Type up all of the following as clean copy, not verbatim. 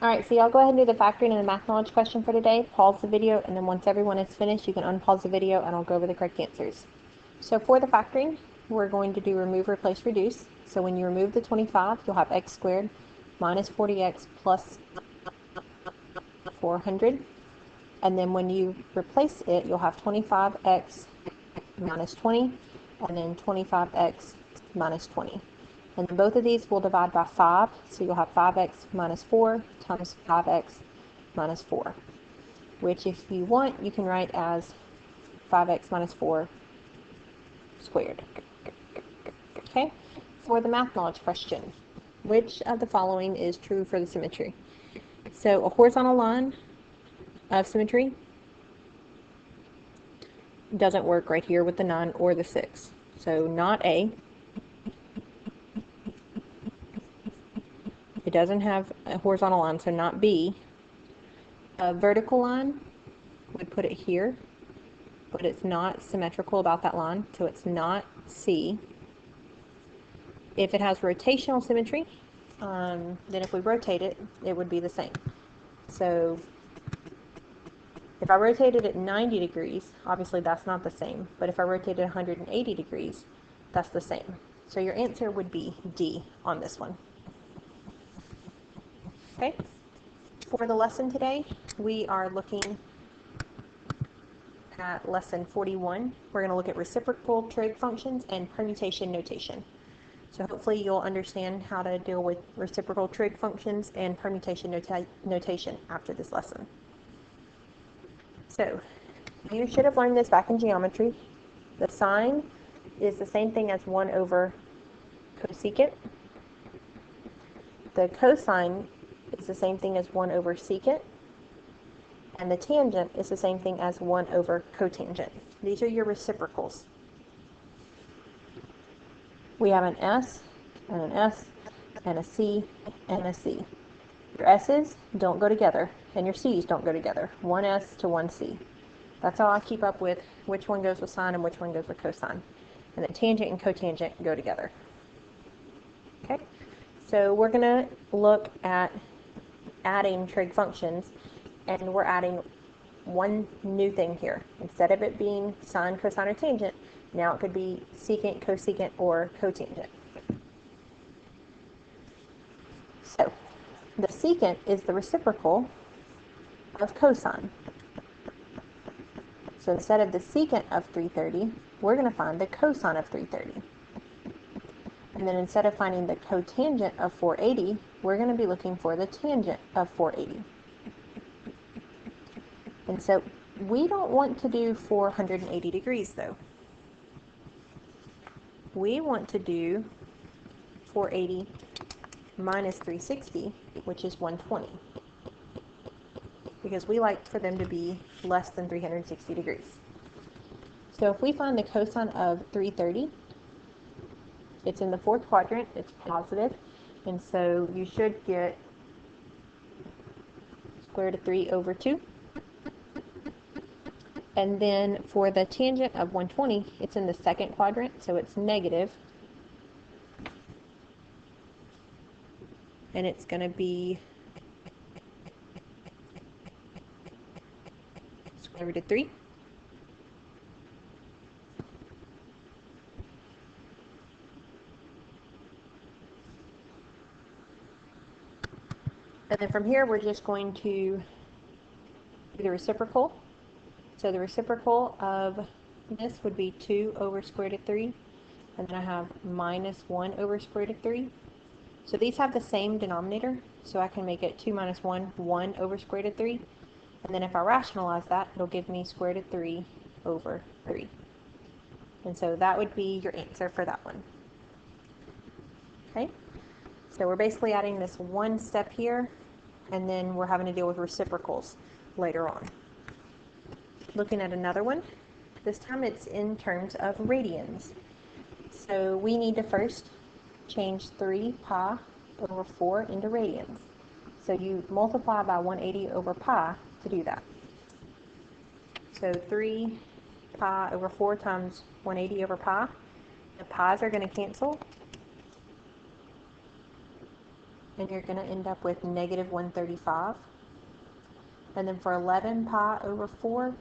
Alright, so y'all go ahead and do the factoring and the math knowledge question for today. Pause the video, and then once everyone is finished, you can unpause the video and I'll go over the correct answers. So for the factoring, we're going to do remove, replace, reduce. So when you remove the 25, you'll have x squared minus 40x plus 400. And then when you replace it, you'll have 25x minus 20, and then 25x minus 20. And then both of these will divide by 5, so you'll have 5x minus 4 times 5x minus 4, which if you want, you can write as 5x minus 4 squared. Okay, for the math knowledge question, which of the following is true for the symmetry? So a horizontal line of symmetry doesn't work right here with the 9 or the 6. So not A. It doesn't have a horizontal line, so not B. A vertical line would put it here, but it's not symmetrical about that line, so it's not C. If it has rotational symmetry, then if we rotate it, it would be the same. So if I rotated it 90 degrees, obviously that's not the same, but if I rotated 180 degrees, that's the same. So your answer would be D on this one. Okay, for the lesson today, we are looking at lesson 41. We're going to look at reciprocal trig functions and permutation notation. So hopefully you'll understand how to deal with reciprocal trig functions and permutation notation after this lesson. So you should have learned this back in geometry. The sine is the same thing as 1 over cosecant. The cosine is the same thing as 1 over secant. And the tangent is the same thing as 1 over cotangent. These are your reciprocals. We have an S, and an S, and a C, and a C. Your S's don't go together, and your C's don't go together. One S to one C. That's how I keep up with which one goes with sine and which one goes with cosine. And then tangent and cotangent go together. Okay, so we're going to look at adding trig functions, and we're adding one new thing here. Instead of it being sine, cosine, or tangent, now it could be secant, cosecant, or cotangent. So the secant is the reciprocal of cosine. So instead of the secant of 330, we're going to find the cosine of 330. And then instead of finding the cotangent of 480, we're going to be looking for the tangent of 480. And so we don't want to do 480 degrees though. We want to do 480 minus 360, which is 120. Because we like for them to be less than 360 degrees. So if we find the cosine of 330, it's in the fourth quadrant, it's positive, and so you should get square root of 3 over 2. And then for the tangent of 120, it's in the second quadrant, so it's negative. And it's going to be square root of 3. And then from here, we're just going to do the reciprocal. So the reciprocal of this would be 2 over square root of 3. And then I have minus 1 over square root of 3. So these have the same denominator, so I can make it 2 minus 1, 1 over square root of 3. And then if I rationalize that, it'll give me square root of 3 over 3. And so that would be your answer for that one. Okay, so we're basically adding this one step here, and then we're having to deal with reciprocals later on. Looking at another one, this time it's in terms of radians. So we need to first change 3 pi over 4 into radians. So you multiply by 180 over pi to do that. So 3 pi over 4 times 180 over pi. The pi's are going to cancel. and you're going to end up with negative 135. And then for 11 pi over 4,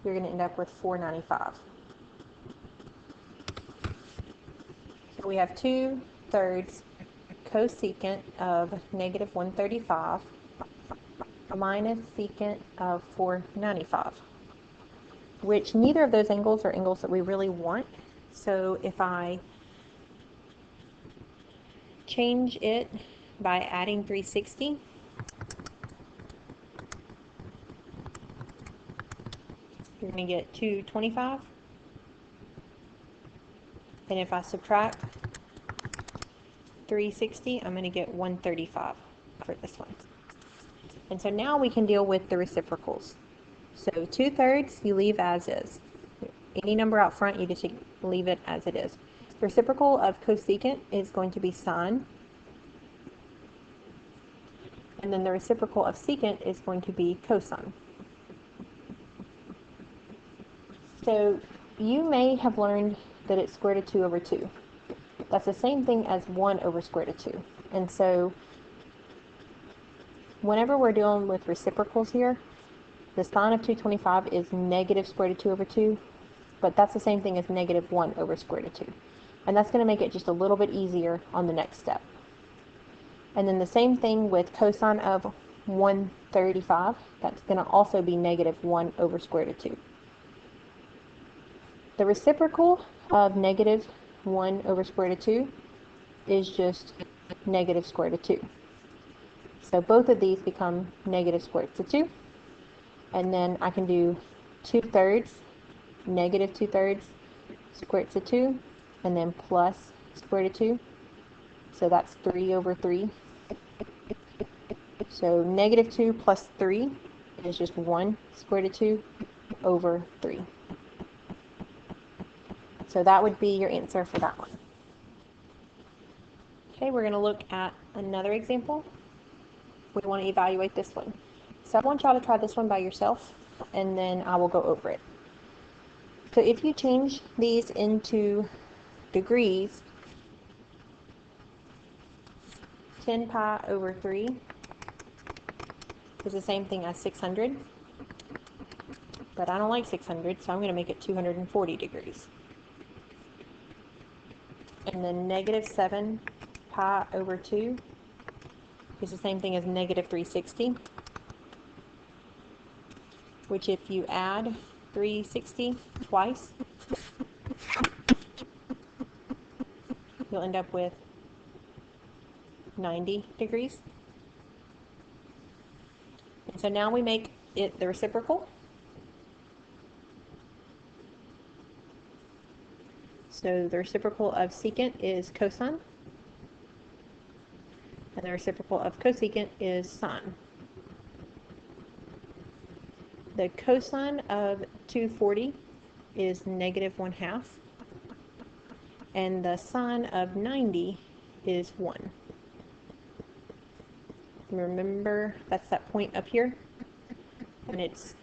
you're going to end up with 495. So we have 2/3 cosecant of negative 135 minus secant of 495, which neither of those angles are angles that we really want. So if I change it by adding 360, you're going to get 225. And if I subtract 360, I'm going to get 135 for this one. And so now we can deal with the reciprocals. So 2/3 you leave as is. Any number out front, you just leave it as it is. The reciprocal of cosecant is going to be sine. And then the reciprocal of secant is going to be cosine. So you may have learned that it's square root of 2 over 2. That's the same thing as 1 over square root of 2. And so whenever we're dealing with reciprocals here, the sine of 225 is negative square root of 2 over 2, but that's the same thing as negative 1 over square root of 2. And that's going to make it just a little bit easier on the next step. And then the same thing with cosine of 135, that's going to also be negative 1 over square root of 2. The reciprocal of negative 1 over square root of 2 is just negative square root of 2. So both of these become negative square root of 2. And then I can do 2/3, negative 2/3 square root of 2, and then plus square root of 2. So that's 3 over 3. So negative 2 plus 3 is just 1 square root of 2 over 3. So that would be your answer for that one. Okay, we're going to look at another example. We want to evaluate this one. So I want y'all to try this one by yourself, and then I will go over it. So if you change these into degrees, 10 pi over 3 is the same thing as 600, but I don't like 600, so I'm going to make it 240 degrees. And then negative 7 pi over 2 is the same thing as negative 360, which if you add 360 twice, you'll end up with 90 degrees. And so now we make it the reciprocal. So the reciprocal of secant is cosine, and the reciprocal of cosecant is sine. The cosine of 240 is negative 1/2, and the sine of 90 is 1. Remember, that's that point up here, and it's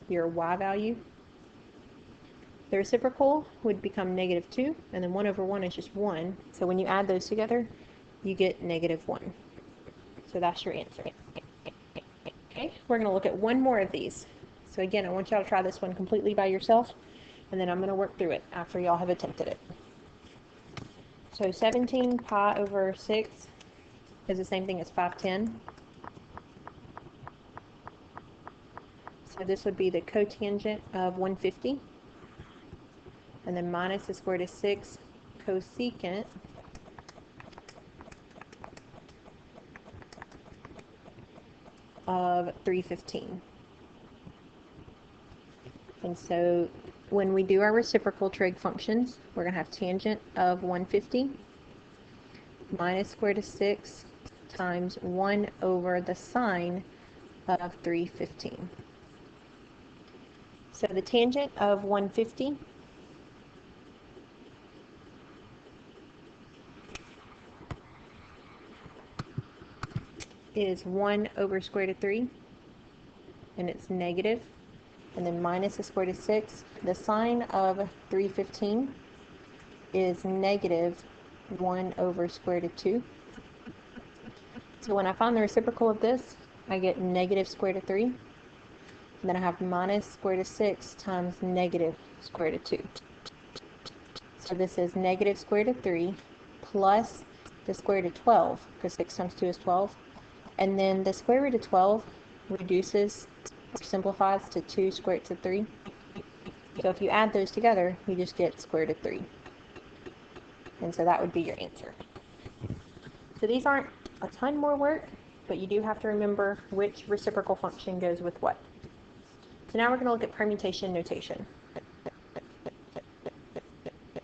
your y value. The reciprocal would become negative 2, and then 1 over 1 is just 1. So when you add those together, you get negative 1. So that's your answer. Okay, we're going to look at one more of these. So again, I want y'all to try this one completely by yourself, and then I'm going to work through it after y'all have attempted it. So 17 pi over 6 is the same thing as 5/10. So this would be the cotangent of 150. And then minus the square root of 6 cosecant of 315. And so when we do our reciprocal trig functions, we're going to have tangent of 150 minus square root of 6 times 1 over the sine of 315. So the tangent of 150 is 1 over square root of 3, and it's negative. and then minus the square root of 6. The sign of 315 is negative 1 over square root of 2. So when I find the reciprocal of this, I get negative square root of 3. And then I have minus square root of 6 times negative square root of 2. So this is negative square root of 3 plus the square root of 12, because 6 times 2 is 12. And then the square root of 12 reduces or simplifies to 2 square roots of 3. So if you add those together, you just get square root of 3. And so that would be your answer. So these aren't a ton more work, but you do have to remember which reciprocal function goes with what. So now we're going to look at permutation notation.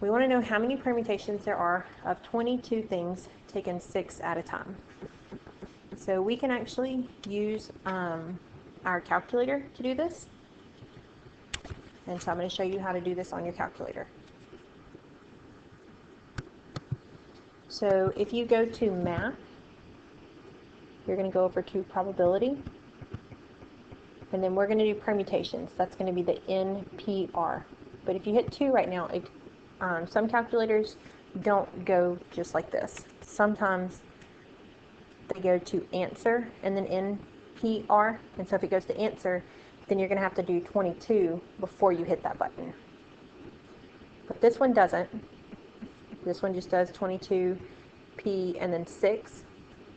We want to know how many permutations there are of 22 things taken 6 at a time. So we can actually use our calculator to do this. And so I'm going to show you how to do this on your calculator. So if you go to math, you're going to go over to probability, and then we're going to do permutations. That's going to be the NPR. But if you hit 2 right now, some calculators don't go just like this. Sometimes they go to answer and then NPR. And so if it goes to answer, then you're going to have to do 22 before you hit that button. But this one doesn't. This one just does 22P and then 6.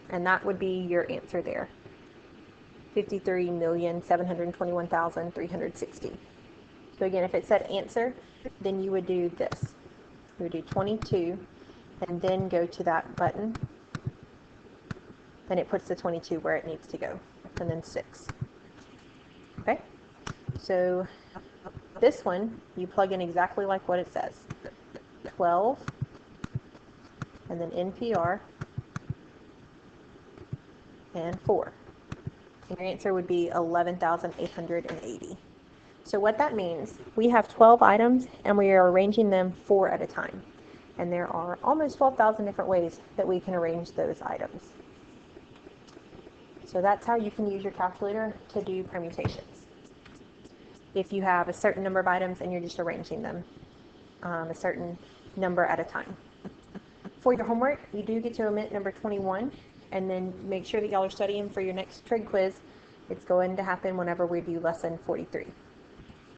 And that would be your answer there. 53,721,360. So again, if it said answer, then you would do this. You would do 22 and then go to that button. Then it puts the 22 where it needs to go. And then 6. Okay? So this one, you plug in exactly like what it says. 12 and then NPR and 4. And your answer would be 11,880. So what that means, we have 12 items and we are arranging them 4 at a time. And there are almost 12,000 different ways that we can arrange those items. So that's how you can use your calculator to do permutations. If you have a certain number of items and you're just arranging them a certain number at a time. For your homework, you do get to omit number 21, and then make sure that y'all are studying for your next trig quiz. It's going to happen whenever we do lesson 43.